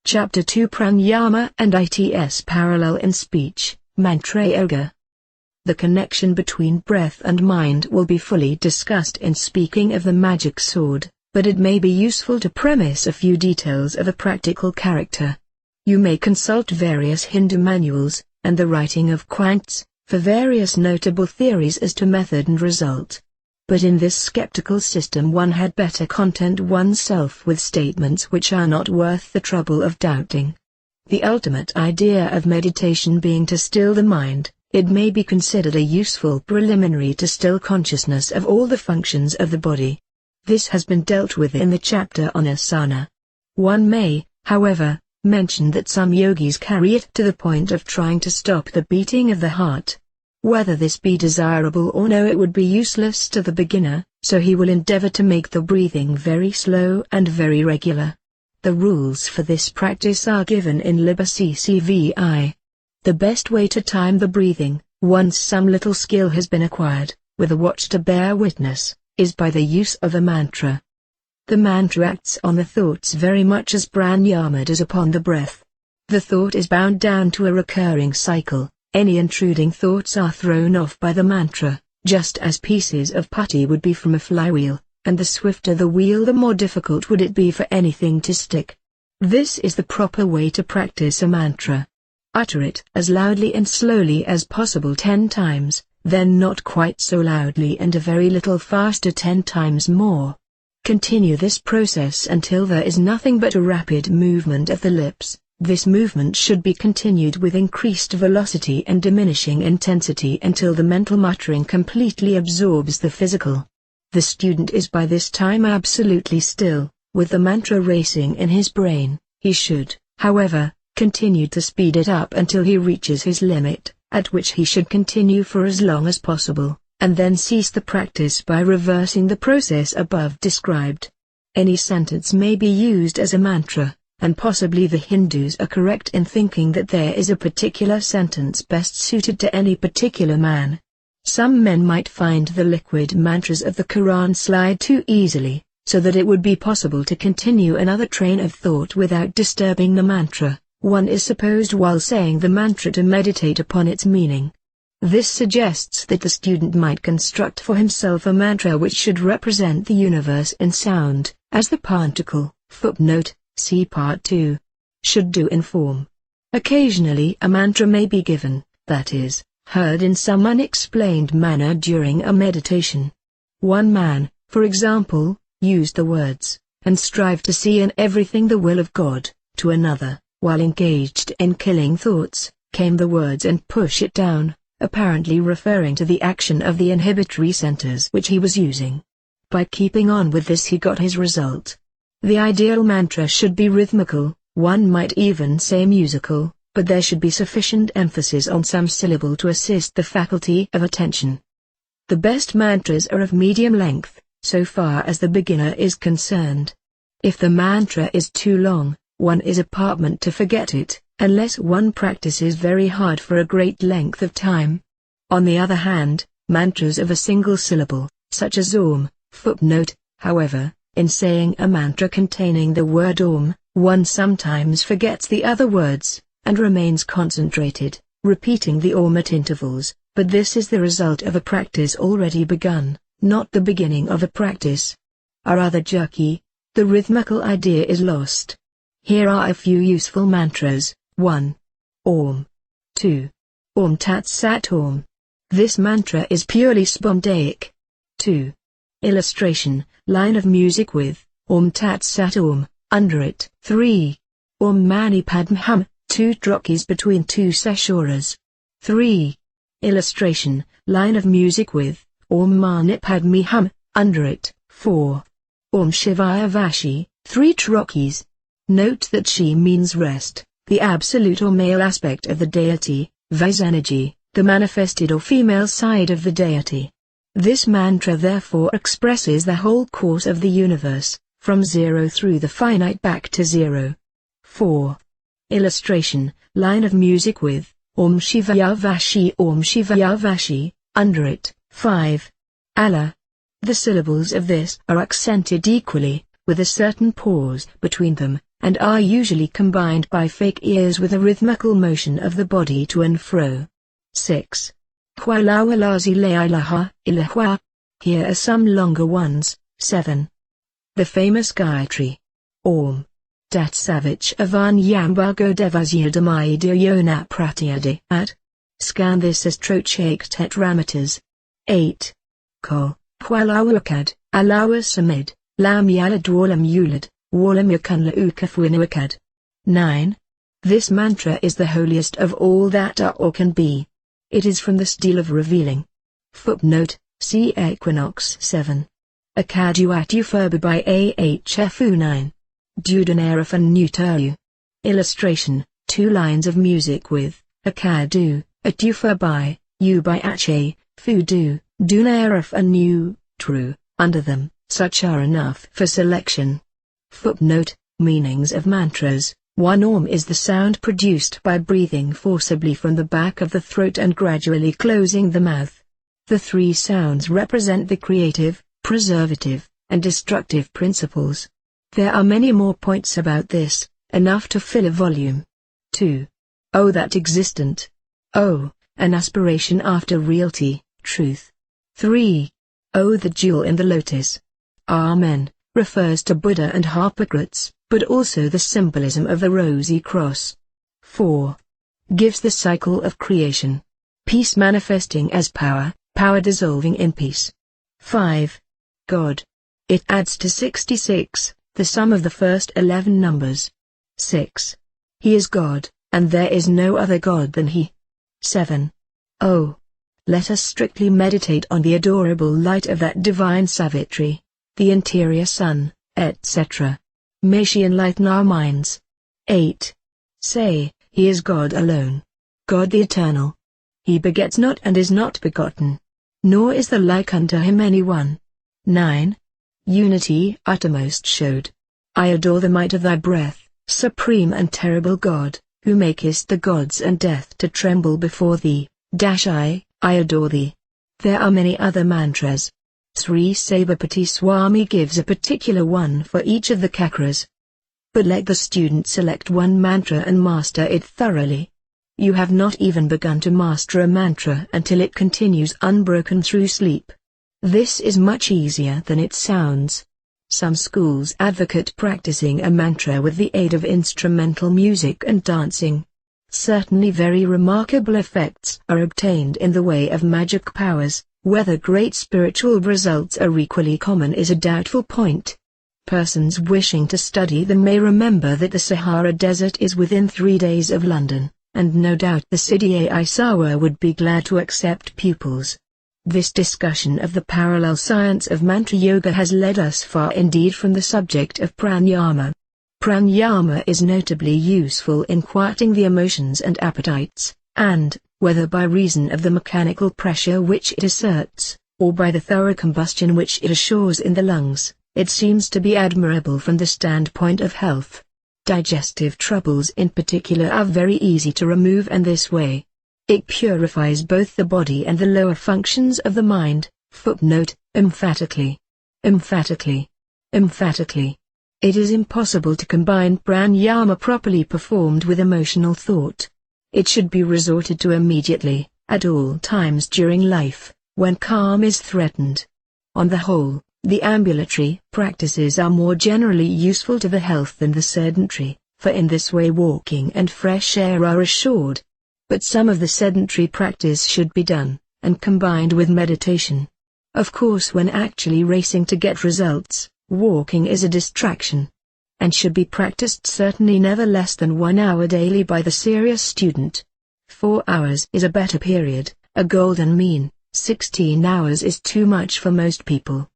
Chapter 2 Pranayama and Its Parallel in Speech, Mantra Yoga. The connection between breath and mind will be fully discussed in speaking of the magic sword, but it may be useful to premise a few details of a practical character. You may consult various Hindu manuals, and the writing of quants, for various notable theories as to method and result. But in this skeptical system one had better content oneself with statements which are not worth the trouble of doubting. The ultimate idea of meditation being to still the mind, it may be considered a useful preliminary to still consciousness of all the functions of the body. This has been dealt with in the chapter on asana. One may, however, mention that some yogis carry it to the point of trying to stop the beating of the heart. Whether this be desirable or no, it would be useless to the beginner, so he will endeavor to make the breathing very slow and very regular. The rules for this practice are given in Liber CCVI. The best way to time the breathing, once some little skill has been acquired, with a watch to bear witness, is by the use of a mantra. The mantra acts on the thoughts very much as pranayama does upon the breath. The thought is bound down to a recurring cycle. Any intruding thoughts are thrown off by the mantra, just as pieces of putty would be from a flywheel, and the swifter the wheel the more difficult would it be for anything to stick. This is the proper way to practice a mantra. Utter it as loudly and slowly as possible 10 times, then not quite so loudly and a very little faster 10 times more. Continue this process until there is nothing but a rapid movement of the lips. This movement should be continued with increased velocity and diminishing intensity until the mental muttering completely absorbs the physical. The student is by this time absolutely still, with the mantra racing in his brain. He should, however, continue to speed it up until he reaches his limit, at which he should continue for as long as possible, and then cease the practice by reversing the process above described. Any sentence may be used as a mantra. And possibly the Hindus are correct in thinking that there is a particular sentence best suited to any particular man. Some men might find the liquid mantras of the Quran slide too easily, so that it would be possible to continue another train of thought without disturbing the mantra. One is supposed while saying the mantra to meditate upon its meaning. This suggests that the student might construct for himself a mantra which should represent the universe in sound, as the particle, footnote, see Part 2, should do in form. Occasionally a mantra may be given, that is, heard in some unexplained manner during a meditation. One man, for example, used the words, and strive to see in everything the will of God. To another, while engaged in killing thoughts, came the words and push it down, apparently referring to the action of the inhibitory centers which he was using. By keeping on with this he got his result. The ideal mantra should be rhythmical, one might even say musical, but there should be sufficient emphasis on some syllable to assist the faculty of attention. The best mantras are of medium length, so far as the beginner is concerned. If the mantra is too long, one is apartment to forget it, unless one practices very hard for a great length of time. On the other hand, mantras of a single syllable, such as Om, footnote, however, in saying a mantra containing the word Om, one sometimes forgets the other words, and remains concentrated, repeating the Om at intervals, but this is the result of a practice already begun, not the beginning of a practice. Are rather jerky, the rhythmical idea is lost. Here are a few useful mantras. 1. Om. 2. Om Tat Sat Om. This mantra is purely spondaic. 2. Illustration, line of music with Om Tat Sat Om, under it. 3. Om Mani Padme Hum, 2 drokis between 2 seshuras. 3. Illustration, line of music with Om Mani Padme Hum, under it. 4. Om Shivaya Vashi, 3 drokis. Note that she means rest, the absolute or male aspect of the deity, Vas energy, the manifested or female side of the deity. This mantra therefore expresses the whole course of the universe, from zero through the finite back to zero. 4. Illustration, line of music with Om Shivaya Vashi, under it. 5. Allah. The syllables of this are accented equally, with a certain pause between them, and are usually combined by fake ears with a rhythmical motion of the body to and fro. 6. Hualawalazi leilaha, ilahua. Here are some longer ones. 7. The famous Gayatri. Om. Dat Savich Avan Yambago Devasyadamai Yona Pratyade at. Scan this as Trochake Tetrameters. 8. Ko, Hualawakad, Alawa Samid, Lam Yalad Walam Yulad, Walam Yakanla Ukafuinawakad. 9. This mantra is the holiest of all that are or can be. It is from the stele of revealing. Footnote, see Equinox 7. Akaduatu Furba by AHFU 9. Dudanaraf and Nutaru. Illustration, 2 lines of music with, Akadu, Atufa by, U by Ache, Fudu, Dunaraf and Nu, True, under them, such are enough for selection. Footnote, meanings of mantras. 1 Om is the sound produced by breathing forcibly from the back of the throat and gradually closing the mouth. The 3 sounds represent the creative, preservative, and destructive principles. There are many more points about this, enough to fill a volume. 2. Oh, that existent. Oh, an aspiration after reality, truth. 3. Oh, the jewel in the lotus. Amen, refers to Buddha and Hippocrates, but also the symbolism of the rosy cross. 4. Gives the cycle of creation. Peace manifesting as power, power dissolving in peace. 5. God. It adds to 66, the sum of the first 11 numbers. 6. He is God, and there is no other God than He. 7. Oh! Let us strictly meditate on the adorable light of that divine Savitri, the interior sun, etc. May she enlighten our minds. 8. Say, He is God alone. God the Eternal. He begets not and is not begotten. Nor is there like unto Him any one. 9. Unity uttermost showed. I adore the might of thy breath, supreme and terrible God, who makest the gods and death to tremble before thee. I adore thee. There are many other mantras. Sri Sabapati Swami gives a particular one for each of the chakras. But let the student select one mantra and master it thoroughly. You have not even begun to master a mantra until it continues unbroken through sleep. This is much easier than it sounds. Some schools advocate practicing a mantra with the aid of instrumental music and dancing. Certainly very remarkable effects are obtained in the way of magic powers. Whether great spiritual results are equally common is a doubtful point. Persons wishing to study them may remember that the Sahara Desert is within 3 days of London, and no doubt the Siddhi Isawa would be glad to accept pupils. This discussion of the parallel science of mantra yoga has led us far indeed from the subject of pranayama. Pranayama is notably useful in quieting the emotions and appetites, and, whether by reason of the mechanical pressure which it asserts, or by the thorough combustion which it assures in the lungs, it seems to be admirable from the standpoint of health. Digestive troubles in particular are very easy to remove in this way. It purifies both the body and the lower functions of the mind. Footnote, emphatically. Emphatically. Emphatically. It is impossible to combine pranayama properly performed with emotional thought. It should be resorted to immediately, at all times during life, when calm is threatened. On the whole, the ambulatory practices are more generally useful to the health than the sedentary, for in this way walking and fresh air are assured. But some of the sedentary practice should be done, and combined with meditation. Of course, when actually racing to get results, walking is a distraction, and should be practiced certainly never less than 1 hour daily by the serious student. 4 hours is a better period, a golden mean. 16 hours is too much for most people.